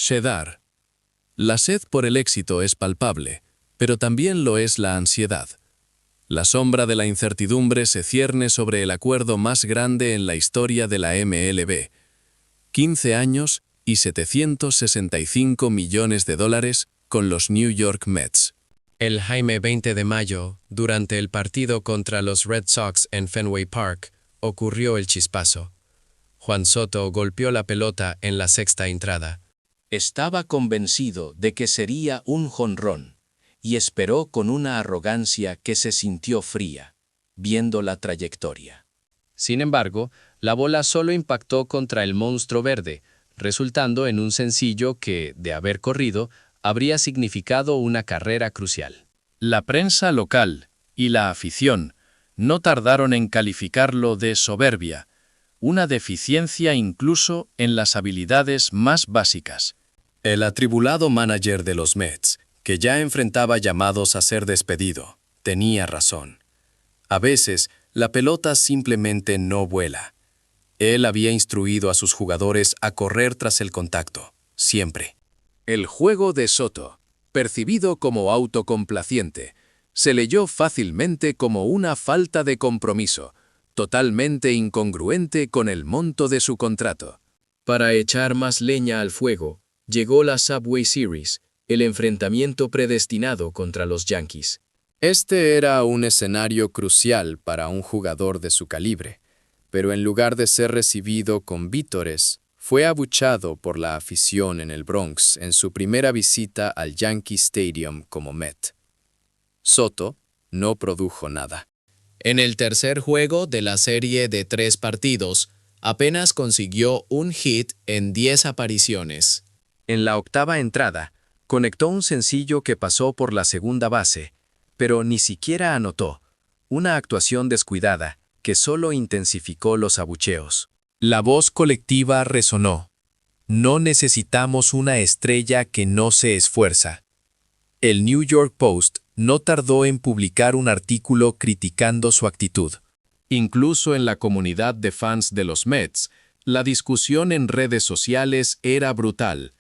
Cheddar. La sed por el éxito es palpable, pero también lo es la ansiedad. La sombra de la incertidumbre se cierne sobre el acuerdo más grande en la historia de la MLB. 15 años y $765 millones con los New York Mets. El Jaime 20 de mayo, durante el partido contra los Red Sox en Fenway Park, ocurrió el chispazo. Juan Soto golpeó la pelota en la sexta entrada. Estaba convencido de que sería un jonrón, y esperó con una arrogancia que se sintió fría, viendo la trayectoria. Sin embargo, la bola solo impactó contra el monstruo verde, resultando en un sencillo que, de haber corrido, habría significado una carrera crucial. La prensa local y la afición no tardaron en calificarlo de soberbia, una deficiencia incluso en las habilidades más básicas. El atribulado manager de los Mets, que ya enfrentaba llamados a ser despedido, tenía razón. A veces, la pelota simplemente no vuela. Él había instruido a sus jugadores a correr tras el contacto, siempre. El juego de Soto, percibido como autocomplaciente, se leyó fácilmente como una falta de compromiso, totalmente incongruente con el monto de su contrato. Para echar más leña al fuego, llegó la Subway Series, el enfrentamiento predestinado contra los Yankees. Este era un escenario crucial para un jugador de su calibre, pero en lugar de ser recibido con vítores, fue abuchado por la afición en el Bronx en su primera visita al Yankee Stadium como Met. Soto no produjo nada. En el tercer juego de la serie de 3 partidos, apenas consiguió un hit en 10 apariciones. En la octava entrada, conectó un sencillo que pasó por la segunda base, pero ni siquiera anotó, una actuación descuidada que solo intensificó los abucheos. La voz colectiva resonó. No necesitamos una estrella que no se esfuerza. El New York Post no tardó en publicar un artículo criticando su actitud. Incluso en la comunidad de fans de los Mets, la discusión en redes sociales era brutal.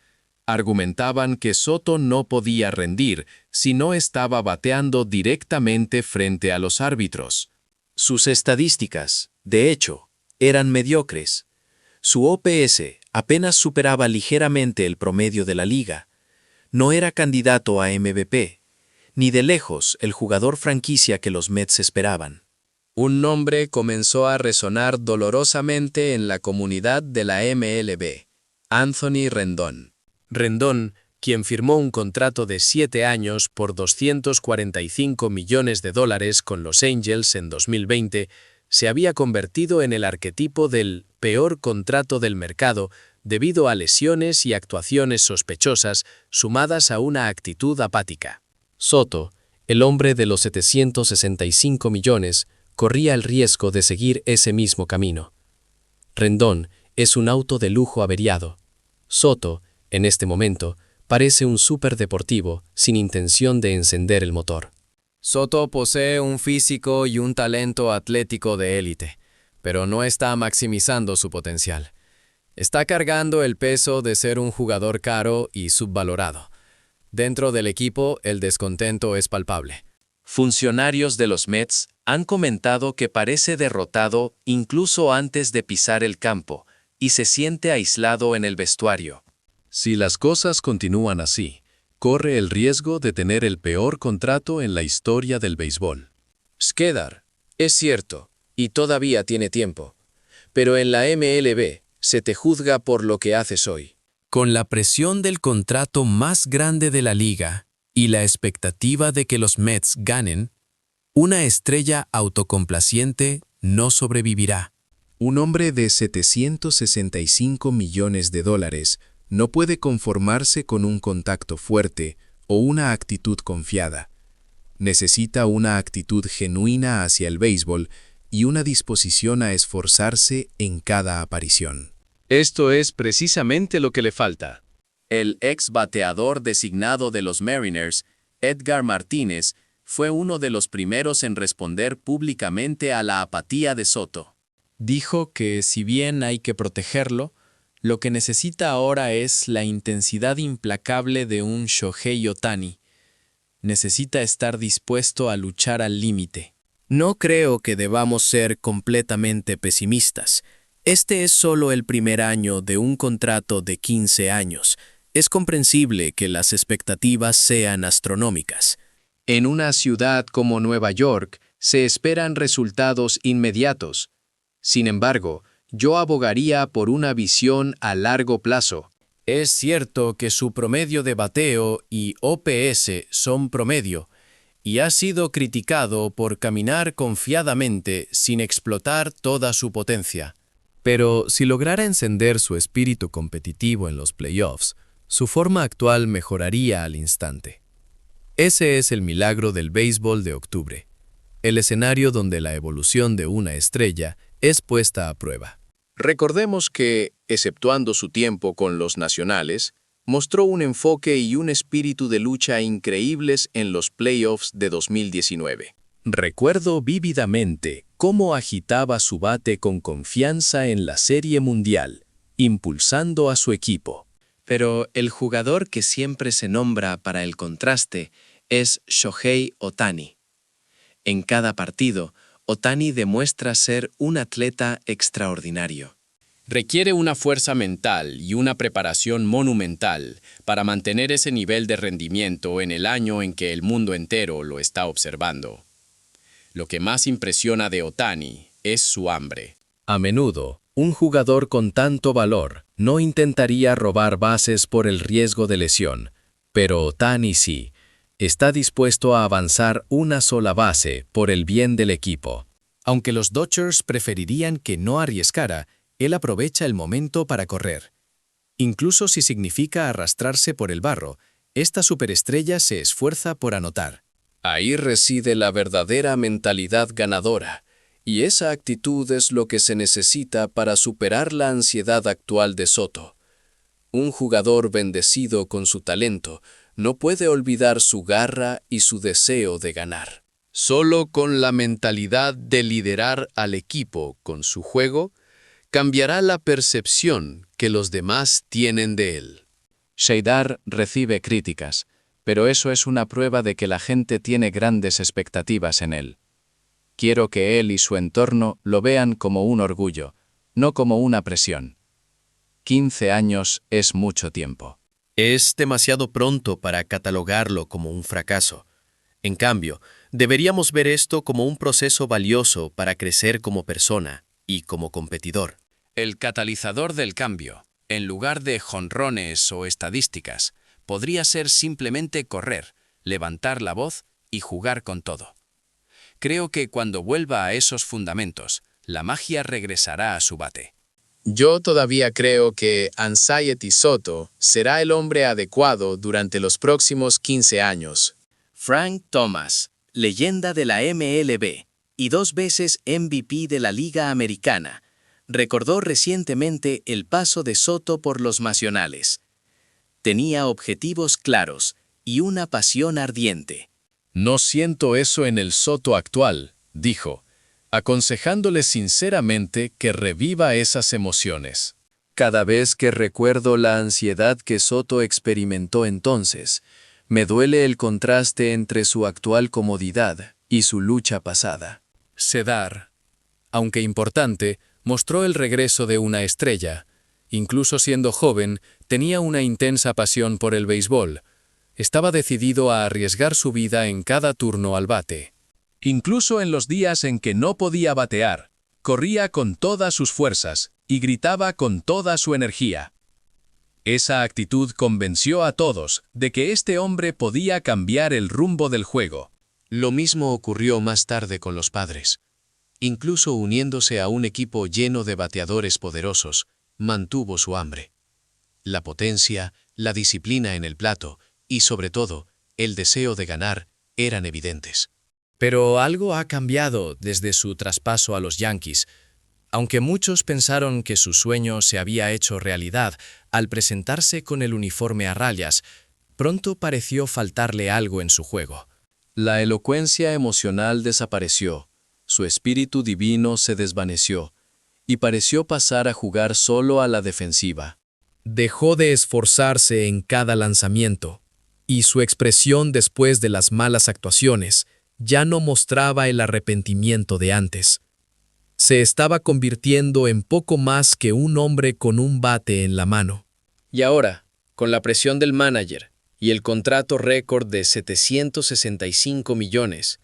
Argumentaban que Soto no podía rendir si no estaba bateando directamente frente a los árbitros. Sus estadísticas, de hecho, eran mediocres. Su OPS apenas superaba ligeramente el promedio de la liga. No era candidato a MVP, ni de lejos el jugador franquicia que los Mets esperaban. Un nombre comenzó a resonar dolorosamente en la comunidad de la MLB: Anthony Rendón. Rendón, quien firmó un contrato de 7 años por $245 millones con los Angels en 2020, se había convertido en el arquetipo del peor contrato del mercado debido a lesiones y actuaciones sospechosas sumadas a una actitud apática. Soto, el hombre de los 765 millones, corría el riesgo de seguir ese mismo camino. Rendón es un auto de lujo averiado. Soto, en este momento, parece un superdeportivo sin intención de encender el motor. Soto posee un físico y un talento atlético de élite, pero no está maximizando su potencial. Está cargando el peso de ser un jugador caro y subvalorado. Dentro del equipo, el descontento es palpable. Funcionarios de los Mets han comentado que parece derrotado incluso antes de pisar el campo y se siente aislado en el vestuario. Si las cosas continúan así, corre el riesgo de tener el peor contrato en la historia del béisbol. Cheddar, es cierto, y todavía tiene tiempo, pero en la MLB se te juzga por lo que haces hoy. Con la presión del contrato más grande de la liga y la expectativa de que los Mets ganen, una estrella autocomplaciente no sobrevivirá. Un hombre de $765 millones no puede conformarse con un contacto fuerte o una actitud confiada. Necesita una actitud genuina hacia el béisbol y una disposición a esforzarse en cada aparición. Esto es precisamente lo que le falta. El ex bateador designado de los Mariners, Edgar Martínez, fue uno de los primeros en responder públicamente a la apatía de Soto. Dijo que si bien hay que protegerlo, Lo que necesita ahora es la intensidad implacable de un Shohei Ohtani. Necesita estar dispuesto a luchar al límite. No creo que debamos ser completamente pesimistas. Este es solo el primer año de un contrato de 15 años. Es comprensible que las expectativas sean astronómicas. En una ciudad como Nueva York se esperan resultados inmediatos. Sin embargo, yo abogaría por una visión a largo plazo. Es cierto que su promedio de bateo y OPS son promedio, y ha sido criticado por caminar confiadamente sin explotar toda su potencia. Pero si lograra encender su espíritu competitivo en los playoffs, su forma actual mejoraría al instante. Ese es el milagro del béisbol de octubre, el escenario donde la evolución de una estrella es puesta a prueba. Recordemos que, exceptuando su tiempo con los Nacionales, mostró un enfoque y un espíritu de lucha increíbles en los playoffs de 2019. Recuerdo vívidamente cómo agitaba su bate con confianza en la Serie Mundial, impulsando a su equipo. Pero el jugador que siempre se nombra para el contraste es Shohei Ohtani. En cada partido, Ohtani demuestra ser un atleta extraordinario. Requiere una fuerza mental y una preparación monumental para mantener ese nivel de rendimiento en el año en que el mundo entero lo está observando. Lo que más impresiona de Ohtani es su hambre. A menudo, un jugador con tanto valor no intentaría robar bases por el riesgo de lesión, pero Ohtani sí. Está dispuesto a avanzar una sola base por el bien del equipo. Aunque los Dodgers preferirían que no arriesgara, él aprovecha el momento para correr. Incluso si significa arrastrarse por el barro, esta superestrella se esfuerza por anotar. Ahí reside la verdadera mentalidad ganadora, y esa actitud es lo que se necesita para superar la ansiedad actual de Soto. Un jugador bendecido con su talento no puede olvidar su garra y su deseo de ganar. Solo con la mentalidad de liderar al equipo con su juego, cambiará la percepción que los demás tienen de él. Sheidar recibe críticas, pero eso es una prueba de que la gente tiene grandes expectativas en él. Quiero que él y su entorno lo vean como un orgullo, no como una presión. 15 años es mucho tiempo. Es demasiado pronto para catalogarlo como un fracaso. En cambio, deberíamos ver esto como un proceso valioso para crecer como persona y como competidor. El catalizador del cambio, en lugar de jonrones o estadísticas, podría ser simplemente correr, levantar la voz y jugar con todo. Creo que cuando vuelva a esos fundamentos, la magia regresará a su bate. Yo todavía creo que Anxiety Soto será el hombre adecuado durante los próximos 15 años. Frank Thomas, leyenda de la MLB y 2 veces MVP de la Liga Americana, recordó recientemente el paso de Soto por los Nacionales. Tenía objetivos claros y una pasión ardiente. No siento eso en el Soto actual, dijo, aconsejándole sinceramente que reviva esas emociones. Cada vez que recuerdo la ansiedad que Soto experimentó entonces, me duele el contraste entre su actual comodidad y su lucha pasada. Cedar, aunque importante, mostró el regreso de una estrella. Incluso siendo joven, tenía una intensa pasión por el béisbol. Estaba decidido a arriesgar su vida en cada turno al bate. Incluso en los días en que no podía batear, corría con todas sus fuerzas y gritaba con toda su energía. Esa actitud convenció a todos de que este hombre podía cambiar el rumbo del juego. Lo mismo ocurrió más tarde con los Padres. Incluso uniéndose a un equipo lleno de bateadores poderosos, mantuvo su hambre. La potencia, la disciplina en el plato y, sobre todo, el deseo de ganar eran evidentes. Pero algo ha cambiado desde su traspaso a los Yankees. Aunque muchos pensaron que su sueño se había hecho realidad al presentarse con el uniforme a rayas, pronto pareció faltarle algo en su juego. La elocuencia emocional desapareció, su espíritu divino se desvaneció, y pareció pasar a jugar solo a la defensiva. Dejó de esforzarse en cada lanzamiento, y su expresión después de las malas actuaciones ya no mostraba el arrepentimiento de antes. Se estaba convirtiendo en poco más que un hombre con un bate en la mano. Y ahora, con la presión del manager y el contrato récord de 765 millones,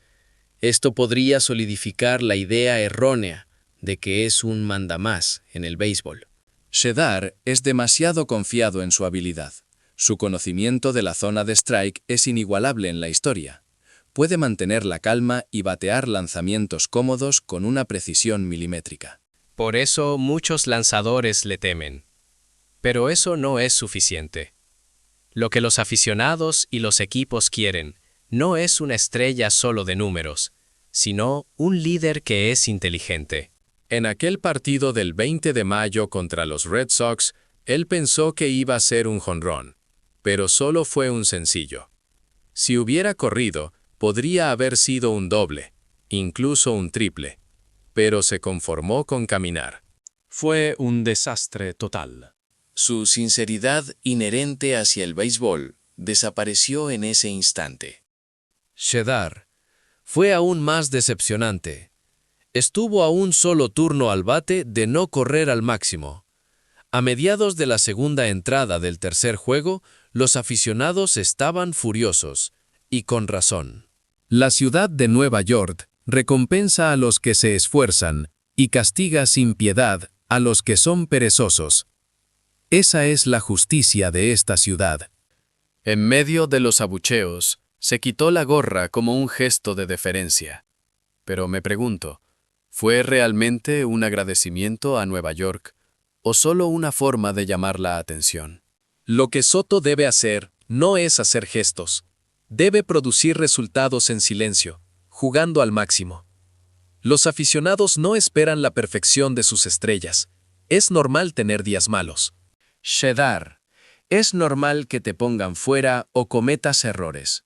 esto podría solidificar la idea errónea de que es un mandamás en el béisbol. Shedar es demasiado confiado en su habilidad. Su conocimiento de la zona de strike es inigualable en la historia. Puede mantener la calma y batear lanzamientos cómodos con una precisión milimétrica. Por eso muchos lanzadores le temen. Pero eso no es suficiente. Lo que los aficionados y los equipos quieren no es una estrella solo de números, sino un líder que es inteligente. En aquel partido del 20 de mayo contra los Red Sox, él pensó que iba a ser un jonrón, pero solo fue un sencillo. Si hubiera corrido, podría haber sido un doble, incluso un triple, pero se conformó con caminar. Fue un desastre total. Su sinceridad inherente hacia el béisbol desapareció en ese instante. Shedar fue aún más decepcionante. Estuvo a un solo turno al bate de no correr al máximo. A mediados de la segunda entrada del tercer juego, los aficionados estaban furiosos, y con razón. La ciudad de Nueva York recompensa a los que se esfuerzan y castiga sin piedad a los que son perezosos. Esa es la justicia de esta ciudad. En medio de los abucheos, se quitó la gorra como un gesto de deferencia. Pero me pregunto, ¿fue realmente un agradecimiento a Nueva York o solo una forma de llamar la atención? Lo que Soto debe hacer no es hacer gestos. Debe producir resultados en silencio, jugando al máximo. Los aficionados no esperan la perfección de sus estrellas. Es normal tener días malos. Shedar, es normal que te pongan fuera o cometas errores.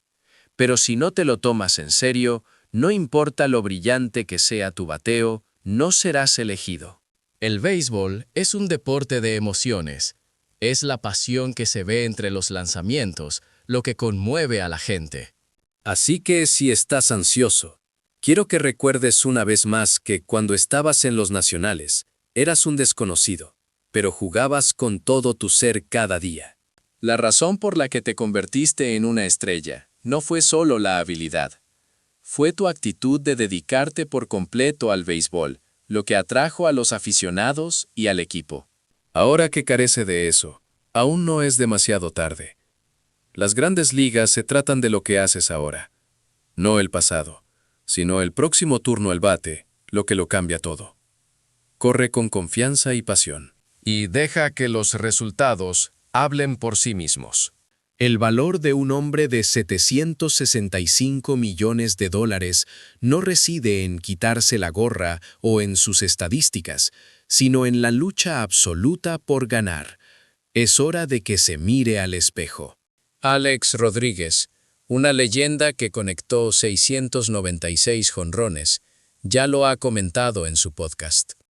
Pero si no te lo tomas en serio, no importa lo brillante que sea tu bateo, no serás elegido. El béisbol es un deporte de emociones. Es la pasión que se ve entre los lanzamientos, lo que conmueve a la gente. Así que si estás ansioso, quiero que recuerdes una vez más que cuando estabas en los nacionales, eras un desconocido, pero jugabas con todo tu ser cada día. La razón por la que te convertiste en una estrella no fue solo la habilidad. Fue tu actitud de dedicarte por completo al béisbol, lo que atrajo a los aficionados y al equipo. Ahora que carece de eso, aún no es demasiado tarde. Las grandes ligas se tratan de lo que haces ahora. No el pasado, sino el próximo turno al bate, lo que lo cambia todo. Corre con confianza y pasión. Y deja que los resultados hablen por sí mismos. El valor de un hombre de 765 millones de dólares no reside en quitarse la gorra o en sus estadísticas, sino en la lucha absoluta por ganar. Es hora de que se mire al espejo. Alex Rodríguez, una leyenda que conectó 696 jonrones, ya lo ha comentado en su podcast.